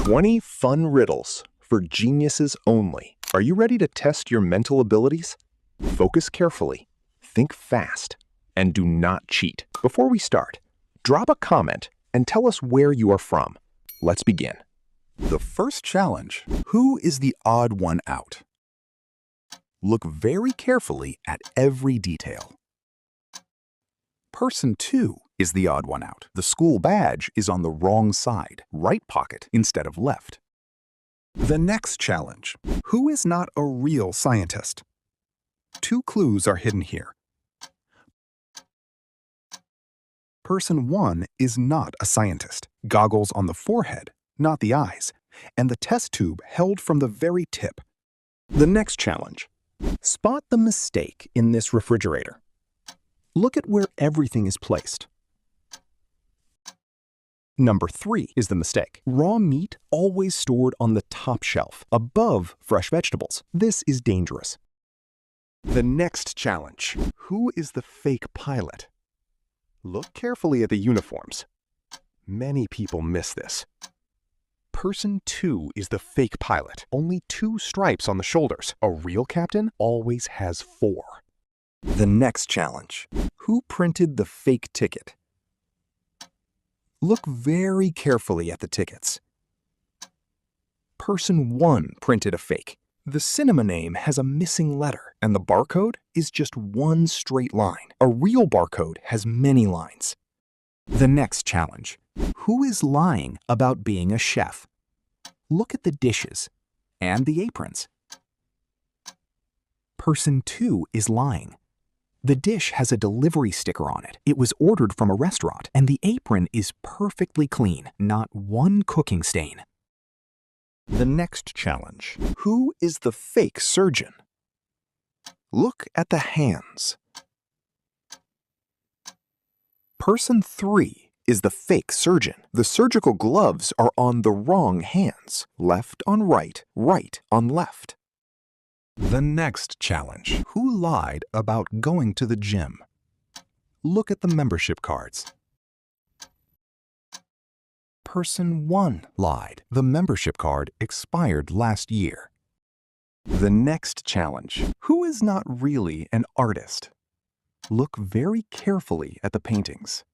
20 fun riddles for geniuses only. Are you ready to test your mental abilities? Focus carefully, think fast, and do not cheat. Before we start, drop a comment and tell us where you are from. Let's begin. The first challenge: who is the odd one out? Look very carefully at every detail. Person 2 is the odd one out. The school badge is on the wrong side, right pocket instead of left. The next challenge: who is not a real scientist? 2 clues are hidden here. Person 1 is not a scientist. Goggles on the forehead, not the eyes, and the test tube held from the very tip. The next challenge: spot the mistake in this refrigerator. Look at where everything is placed. Number 3 is the mistake. Raw meat always stored on the top shelf, above fresh vegetables. This is dangerous. The next challenge: who is the fake pilot? Look carefully at the uniforms. Many people miss this. Person 2 is the fake pilot. Only 2 stripes on the shoulders. A real captain always has 4. The next challenge: who printed the fake ticket? Look very carefully at the tickets. Person 1 printed a fake. The cinema name has a missing letter, and the barcode is just one straight line. A real barcode has many lines. The next challenge: who is lying about being a chef? Look at the dishes and the aprons. Person 2 is lying. The dish has a delivery sticker on it. It was ordered from a restaurant, and the apron is perfectly clean, not one cooking stain. The next challenge: who is the fake surgeon? Look at the hands. Person 3 is the fake surgeon. The surgical gloves are on the wrong hands. Left on right, right on left. The next challenge: who lied about going to the gym? Look at the membership cards. Person 1 lied. The membership card expired last year. The next challenge: who is not really an artist? Look very carefully at the paintings.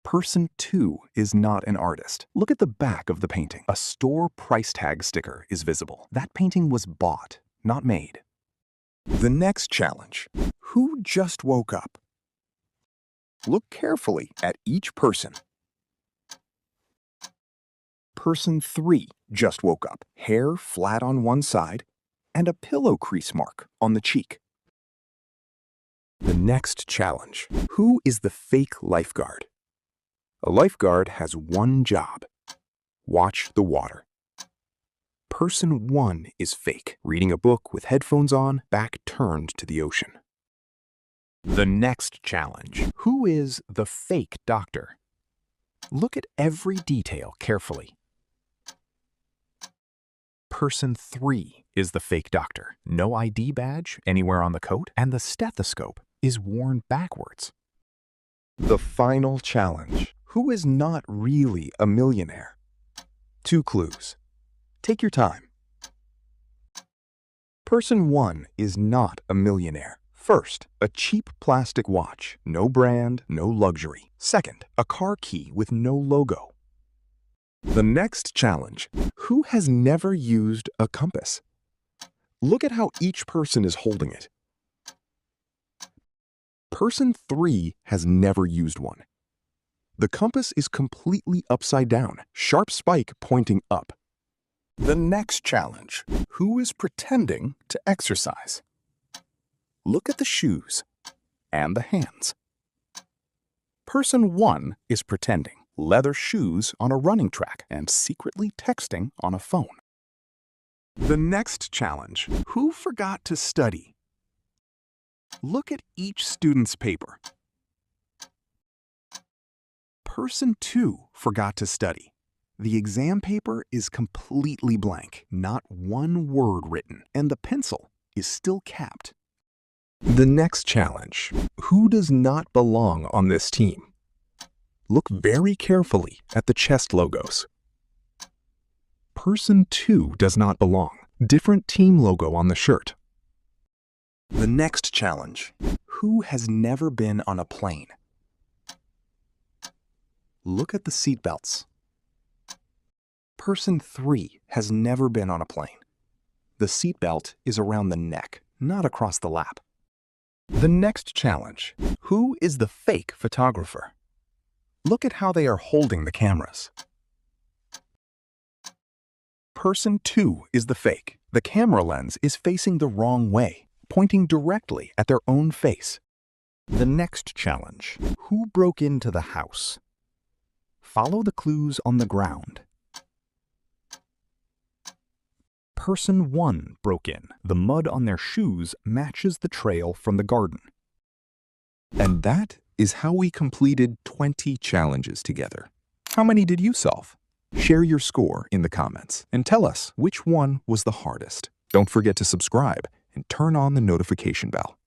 Person 2 is not an artist. Look at the back of the painting. A store price tag sticker is visible. That painting was bought, not made. The next challenge: who just woke up? Look carefully at each person. Person 3 just woke up. Hair flat on one side and a pillow crease mark on the cheek. The next challenge: who is the fake lifeguard? A lifeguard has one job: watch the water. Person 1 is fake, reading a book with headphones on, back turned to the ocean. The next challenge: who is the fake doctor? Look at every detail carefully. Person 3 is the fake doctor. No ID badge anywhere on the coat, and the stethoscope is worn backwards. The final challenge: who is not really a millionaire? 2 clues. Take your time. Person 1 is not a millionaire. First, a cheap plastic watch. No brand, no luxury. Second, a car key with no logo. The next challenge: who has never used a compass? Look at how each person is holding it. Person 3 has never used one. The compass is completely upside down, sharp spike pointing up. The next challenge: who is pretending to exercise? Look at the shoes and the hands. Person 1 is pretending. Leather shoes on a running track and secretly texting on a phone. The next challenge: who forgot to study? Look at each student's paper. Person 2 forgot to study. The exam paper is completely blank, not one word written, and the pencil is still capped. The next challenge: who does not belong on this team? Look very carefully at the chest logos. Person 2 does not belong. Different team logo on the shirt. The next challenge. Who has never been on a plane? Look at the seatbelts. Person 3 has never been on a plane. The seatbelt is around the neck, not across the lap. The next challenge. Who is the fake photographer? Look at how they are holding the cameras. Person 2 is the fake. The camera lens is facing the wrong way, pointing directly at their own face. The next challenge. Who broke into the house? Follow the clues on the ground. Person 1 broke in. The mud on their shoes matches the trail from the garden. And that is how we completed 20 challenges together. How many did you solve? Share your score in the comments and tell us which one was the hardest. Don't forget to subscribe and turn on the notification bell.